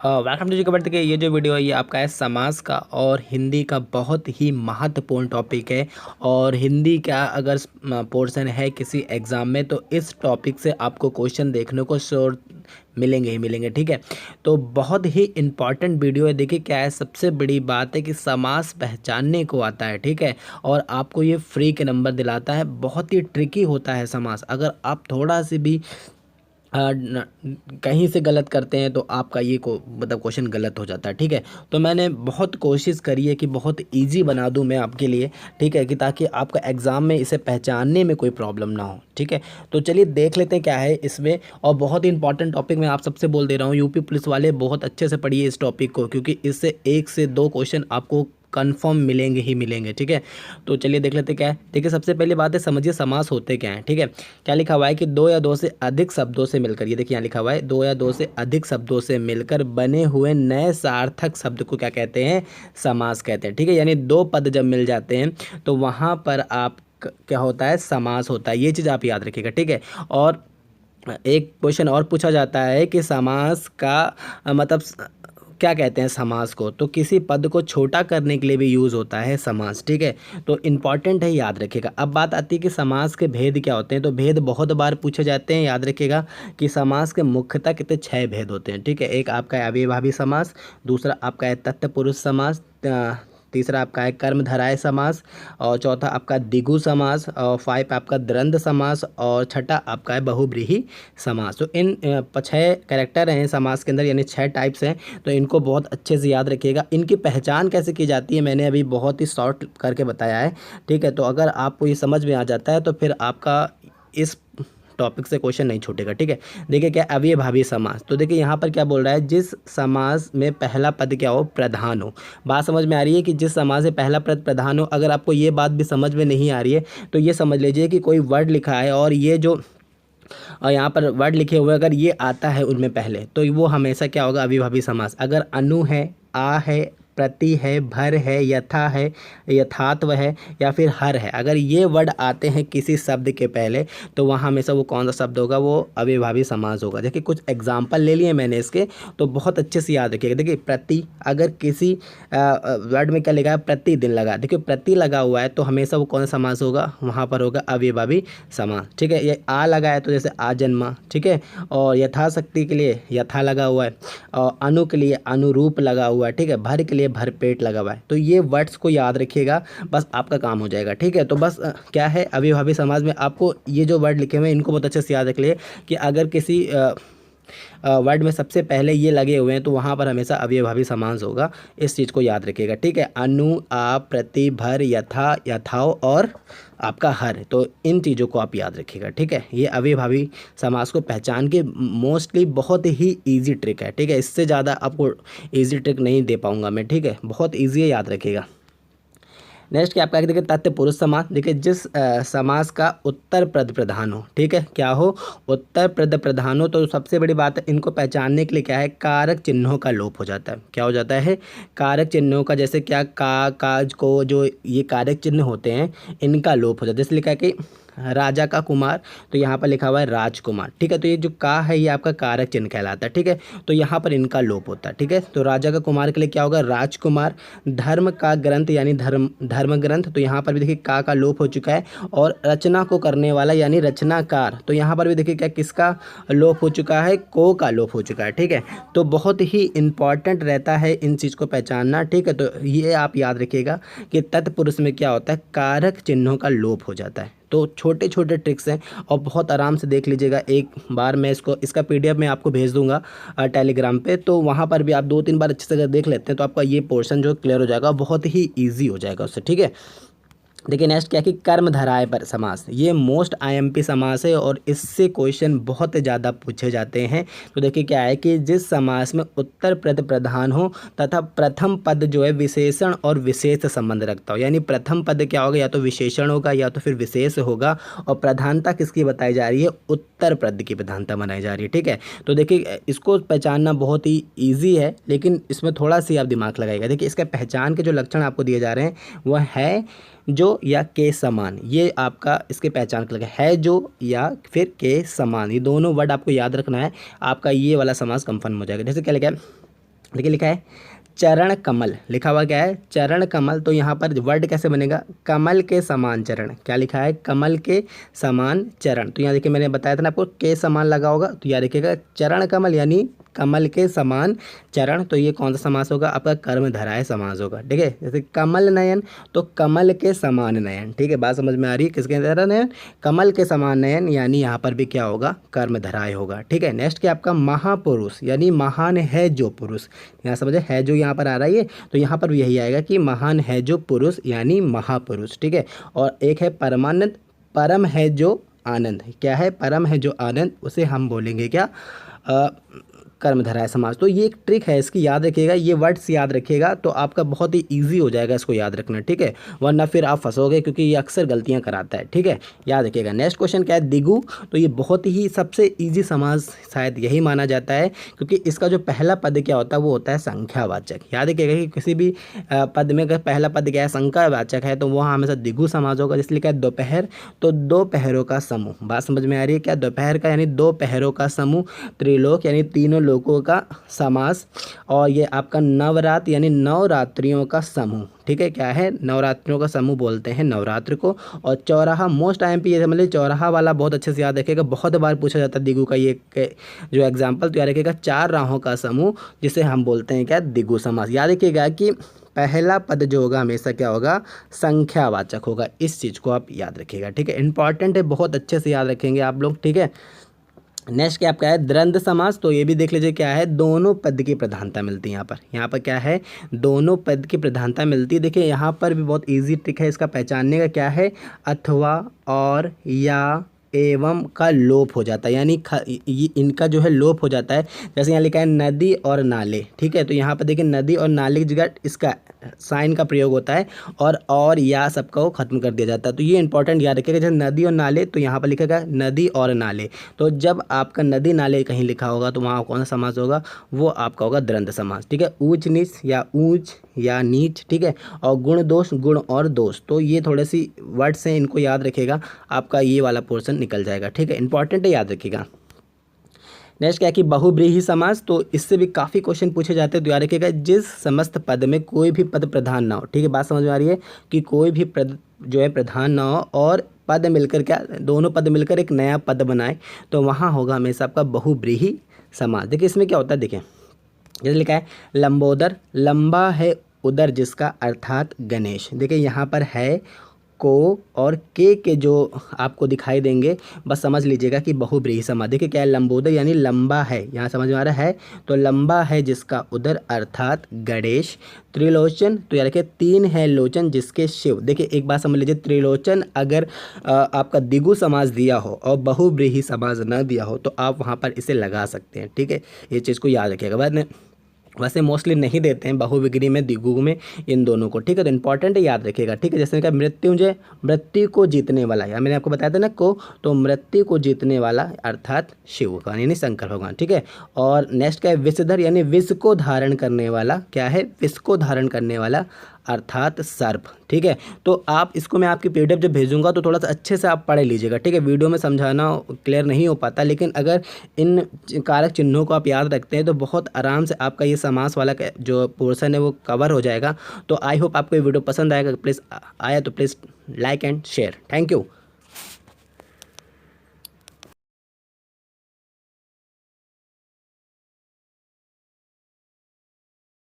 Welcome to जी कबड्डी के। ये जो वीडियो है ये आपका है समास का और हिंदी का बहुत ही महत्वपूर्ण टॉपिक है। और हिंदी का अगर पोर्शन है किसी एग्ज़ाम में तो इस टॉपिक से आपको क्वेश्चन देखने को श्योर मिलेंगे ही मिलेंगे। ठीक है, तो बहुत ही इम्पॉर्टेंट वीडियो है। देखिए क्या है, सबसे बड़ी बात है कि समास पहचानने को आता है। ठीक है, और आपको ये फ्री के नंबर दिलाता है। बहुत ही ट्रिकी होता है समास। अगर आप थोड़ा सी भी कहीं से गलत करते हैं तो आपका ये को मतलब क्वेश्चन गलत हो जाता है। ठीक है, तो मैंने बहुत कोशिश करी है कि बहुत इजी बना दूं मैं आपके लिए। ठीक है, कि ताकि आपका एग्ज़ाम में इसे पहचानने में कोई प्रॉब्लम ना हो। ठीक है, तो चलिए देख लेते हैं क्या है इसमें। और बहुत ही इंपॉर्टेंट टॉपिक मैं आप सबसे बोल दे रहा हूँ, यूपी पुलिस वाले बहुत अच्छे से पढ़िए इस टॉपिक को, क्योंकि इससे 1 से 2 क्वेश्चन आपको कंफर्म मिलेंगे ही मिलेंगे। ठीक है, तो चलिए देख लेते क्या है। देखिए सबसे पहली बात है, समझिए समास होते क्या हैं। ठीक है, क्या लिखा हुआ है कि 2 या 2 से अधिक शब्दों से मिलकर, ये देखिए यहाँ लिखा हुआ है 2 या 2 से अधिक शब्दों से मिलकर बने हुए नए सार्थक शब्द को क्या कहते हैं, समास कहते हैं। ठीक है, यानी 2 पद जब मिल जाते हैं तो वहाँ पर आप क्या होता है, समास होता है। ये चीज़ आप याद रखिएगा। ठीक है, और एक क्वेश्चन और पूछा जाता है कि समास का मतलब क्या कहते हैं समास को, तो किसी पद को छोटा करने के लिए भी यूज़ होता है समास। ठीक है, तो इम्पॉर्टेंट है, याद रखिएगा। अब बात आती है कि समास के भेद क्या होते हैं, तो भेद बहुत बार पूछे जाते हैं। याद रखिएगा कि समास के मुख्यतः कितने 6 भेद होते हैं। ठीक है, एक आपका है अव्ययभावी समास, दूसरा आपका है तत्पुरुष समास, तीसरा आपका है कर्मधारय समास, और चौथा आपका द्विगु समास, और 5 आपका द्वंद्व समास, और छठा आपका है बहुब्रीहि समास। तो इन 6 कैरेक्टर हैं समास के अंदर, यानी 6 टाइप्स हैं। तो इनको बहुत अच्छे से याद रखिएगा। इनकी पहचान कैसे की जाती है मैंने अभी बहुत ही शॉर्ट करके बताया है। ठीक है, तो अगर आपको ये समझ में आ जाता है तो फिर आपका इस टॉपिक से क्वेश्चन नहीं छूटेगा। ठीक है, देखिए क्या अव्ययभावी समास, तो देखिए यहाँ पर क्या बोल रहा है, जिस समास में पहला पद क्या हो, प्रधान हो। बात समझ में आ रही है कि जिस समास में पहला पद प्रधान हो। अगर आपको ये बात भी समझ में नहीं आ रही है तो ये समझ लीजिए कि कोई वर्ड लिखा है और ये जो और यहाँ पर वर्ड लिखे हुए अगर ये आता है उनमें पहले, तो वो हमेशा क्या होगा, अविभावी समास। अगर अनु है, आ है, प्रति है, भर है, यथा है, यथात्व है, या फिर हर है, अगर ये वर्ड आते हैं किसी शब्द के पहले तो वहाँ हमेशा वो कौन सा शब्द होगा, वो अविभावी समास होगा। देखिए कुछ एग्जाम्पल ले लिए मैंने इसके, तो बहुत अच्छे से याद रखिएगा। देखिए प्रति, अगर किसी वर्ड में क्या लिखा है, प्रतिदिन लगा, देखिए प्रति लगा हुआ है तो हमेशा वो कौन सा समास होगा, वहाँ पर होगा अविभावी समास। ठीक है, ये आ लगा है तो जैसे आ जन्मा। ठीक है, और यथाशक्ति के लिए यथा लगा हुआ है, और अनु के लिए अनुरूप लगा हुआ है। ठीक है, भर के लिए भरपेट लगा हुआ है। तो ये वर्ड्स को याद रखिएगा, बस आपका काम हो जाएगा। ठीक है, तो बस क्या है, अविभावी समास में आपको ये जो वर्ड लिखे हुए हैं इनको बहुत अच्छे से याद रख लिए कि अगर किसी वर्ड में सबसे पहले ये लगे हुए हैं तो वहाँ पर हमेशा अव्ययभावी समास होगा। इस चीज़ को याद रखिएगा। ठीक है, अनु, आ, प्रति, भर, यथा, यथाओ और आपका हर, तो इन चीज़ों को आप याद रखिएगा। ठीक है, ये अव्ययभावी समास को पहचान के मोस्टली बहुत ही ईजी ट्रिक है। ठीक है, इससे ज़्यादा आपको ईजी ट्रिक नहीं दे पाऊँगा मैं। ठीक है, बहुत ईजी है, याद रखिएगा। नेक्स्ट क्या आपका देखिए तत्पुरुष समास। देखिए जिस समास का उत्तर पद प्रधान हो। ठीक है, क्या हो, उत्तर पद प्रधान हो। तो सबसे बड़ी बात है, इनको पहचानने के लिए क्या है, कारक चिन्हों का लोप हो जाता है। क्या हो जाता है, कारक चिन्हों का, जैसे क्या का, काज को, जो ये कारक चिन्ह होते हैं इनका लोप हो जाता है। जैसे लिखा है कि राजा का कुमार, तो यहाँ पर लिखा हुआ है राजकुमार। ठीक है, तो ये जो का है ये आपका कारक चिन्ह कहलाता है। ठीक है, तो यहाँ पर इनका लोप होता है। ठीक है, तो राजा का कुमार के लिए क्या होगा, राजकुमार। धर्म का ग्रंथ यानी धर्म ग्रंथ, तो यहाँ पर भी देखिए का लोप हो चुका है। और रचना को करने वाला यानी रचनाकार, तो यहाँ पर भी देखिए क्या किसका लोप हो चुका है, को का लोप हो चुका है। ठीक है, तो बहुत ही इंपॉर्टेंट रहता है इन चीज़ को पहचानना। ठीक है, तो ये आप याद रखिएगा कि तत्पुरुष में क्या होता है, कारक चिन्हों का लोप हो जाता है। तो छोटे छोटे ट्रिक्स हैं और बहुत आराम से देख लीजिएगा। एक बार मैं इसका पीडीएफ मैं आपको भेज दूंगा टेलीग्राम पे, तो वहाँ पर भी आप 2-3 बार अच्छे से अगर देख लेते हैं तो आपका ये पोर्शन जो क्लियर हो जाएगा, बहुत ही ईजी हो जाएगा उससे। ठीक है, देखिए नेक्स्ट क्या है कि कर्मधारय पर समास, ये मोस्ट आईएमपी समास है और इससे क्वेश्चन बहुत ज़्यादा पूछे जाते हैं। तो देखिए क्या है कि जिस समास में उत्तर पद प्रधान हो तथा प्रथम पद जो है विशेषण और विशेष संबंध रखता हो, यानी प्रथम पद क्या होगा, या तो विशेषण होगा या तो फिर विशेष होगा, और प्रधानता किसकी बताई जा रही है, उत्तर पद की प्रधानता बनाई जा रही है। ठीक है, तो देखिए इसको पहचानना बहुत ही ईजी है, लेकिन इसमें थोड़ा सी आप दिमाग लगाइएगा। देखिए इसका पहचान के जो लक्षण आपको दिए जा रहे हैं वह है जो या के समान, ये आपका इसके पहचान का लगा है जो या फिर के समान, ये दोनों वर्ड आपको याद रखना है। आपका ये वाला समास कंफर्म हो जाएगा। जैसे क्या लिखा है, देखिए लिखा है चरण कमल, लिखा हुआ क्या है चरण कमल। तो यहाँ पर वर्ड कैसे बनेगा कमल के समान चरण, क्या लिखा है कमल के समान चरण। तो यहाँ देखिए मैंने बताया था ना आपको के समान लगा होगा, तो यहाँ देखिएगा चरण कमल यानी कमल के समान चरण। तो ये कौन सा समास होगा आपका कर्मधारय समास होगा। ठीक है, जैसे कमल नयन तो कमल के समान नयन। ठीक है, बात समझ में आ रही है किसके अंदर नयन कमल के समान नयन, यानी यहाँ पर भी क्या होगा कर्मधारय होगा। ठीक है, नेक्स्ट क्या आपका महापुरुष यानी महान है जो पुरुष, यहाँ समझे है जो यहाँ पर आ रहा है, तो यहाँ पर भी यही आएगा कि महान है जो पुरुष यानी महापुरुष। ठीक है, और एक है परमानंद, परम है जो आनंद, क्या है परम है जो आनंद, उसे हम बोलेंगे क्या कर्मधारय समास। तो ये एक ट्रिक है, इसकी याद रखिएगा, ये वर्ड्स याद रखिएगा तो आपका बहुत ही इजी हो जाएगा इसको याद रखना। ठीक है, वरना फिर आप फंसोगे क्योंकि ये अक्सर गलतियां कराता है। ठीक है, याद रखिएगा। नेक्स्ट क्वेश्चन क्या है दिगु, तो ये बहुत ही सबसे इजी समास शायद यही माना जाता है, क्योंकि इसका जो पहला पद क्या होता है वो होता है संख्यावाचक। याद रखिएगा कि किसी भी पद में अगर पहला पद क्या है संख्यावाचक है तो वहाँ हमेशा दिगु समास होगा। जिसलिए क्या है दोपहर, तो दो पहरों का समूह, बात समझ में आ रही है क्या दोपहर का यानी दो पहरों का समूह, त्रिलोक यानी तीनों लोकों का समास, और ये आपका नवरात्र यानी नवरात्रियों का समूह। ठीक है, क्या है नवरात्रियों का समूह बोलते हैं नवरात्र को। और चौराहा मोस्ट टाइम पे ये मतलब चौराहा वाला बहुत अच्छे से याद रखेगा, बहुत बार पूछा जाता है दिगु का ये जो एग्जाम्पल, तो याद रखेगा चार राहों का समूह जिसे हम बोलते हैं क्या दिगु समास। याद रखिएगा कि पहला पद जो होगा हमेशा क्या होगा संख्यावाचक होगा, इस चीज़ को आप याद रखिएगा। ठीक है, इंपॉर्टेंट है, बहुत अच्छे से याद रखेंगे आप लोग। ठीक है, नेक्स्ट क्या आपका है द्वंद्व समास, तो ये भी देख लीजिए क्या है दोनों पद की प्रधानता मिलती है यहाँ पर क्या है दोनों पद की प्रधानता मिलती है। देखिए यहाँ पर भी बहुत इजी ट्रिक है इसका पहचानने का, क्या है अथवा और या एवं का लोप हो जाता है, यानी इनका जो है लोप हो जाता है। जैसे यहाँ लिखा है नदी और नाले। ठीक है, तो यहाँ पर देखिए नदी और नाले की जगह इसका साइन का प्रयोग होता है और या सबका वो खत्म कर दिया जाता है। तो ये इंपॉर्टेंट याद रखिएगा, जैसे नदी और नाले तो यहाँ पर लिखेगा नदी और नाले, तो जब आपका नदी नाले कहीं लिखा होगा तो वहाँ कौन सा समास होगा वो आपका होगा द्वंद्व समास। ठीक है, ऊंच नीच या ऊंच या नीच। ठीक है, और गुण दोष गुण और दोष, तो ये थोड़े सी वर्ड्स हैं इनको याद रखिएगा, आपका ये वाला पोर्शन निकल जाएगा। ठीक है, इंपॉर्टेंट है याद रखिएगा। नेक्स्ट क्या है कि बहुब्रीहि समास, तो इससे भी काफ़ी क्वेश्चन पूछे जाते हैं, तो याद रखिएगा जिस समस्त पद में कोई भी पद प्रधान ना हो। ठीक है, बात समझ में आ रही है कि कोई भी पद जो है प्रधान ना हो और पद मिलकर क्या दोनों पद मिलकर एक नया पद बनाए, तो वहाँ होगा हमेशा आपका बहुब्रीहि समास। देखिए इसमें क्या होता है, देखिए जैसे लिखा है लंबोदर, लंबा है उदर जिसका अर्थात गणेश। देखिए यहाँ पर है को और के जो आपको दिखाई देंगे बस समझ लीजिएगा कि बहुब्रीहि समास। देखिए क्या है लंबोदर यानी लंबा है, यहाँ समझ में आ रहा है, तो लंबा है जिसका उदर अर्थात गणेश। त्रिलोचन, तो यार देखिए तीन है लोचन जिसके शिव। देखिए एक बात समझ लीजिए त्रिलोचन अगर आपका दिगु समास दिया हो और बहुब्रीहि समास न दिया हो तो आप वहाँ पर इसे लगा सकते हैं। ठीक है, ये चीज़ को याद रखिएगा। बाद में वैसे मोस्टली नहीं देते हैं बहुविग्री में दिगु में इन दोनों को। ठीक है, तो इंपॉर्टेंट है याद रखिएगा। ठीक है, जैसे कि मृत्युंजय मृत्यु को जीतने वाला, या मैंने आपको बताया था ना को, तो मृत्यु को जीतने वाला अर्थात शिव भगवान यानी शंकर भगवान। ठीक है, और नेक्स्ट क्या है विषधर यानी विष को धारण करने वाला, क्या है विष को धारण करने वाला अर्थात सर्प। ठीक है, तो आप इसको मैं आपकी पीडीएफ जब भेजूंगा तो थोड़ा सा अच्छे से आप पढ़ लीजिएगा। ठीक है, वीडियो में समझाना क्लियर नहीं हो पाता, लेकिन अगर इन कारक चिन्हों को आप याद रखते हैं तो बहुत आराम से आपका ये समास वाला जो पोर्शन है वो कवर हो जाएगा। तो आई होप आपको ये वीडियो पसंद आएगा, प्लीज़ आया तो please like and share. Thank you.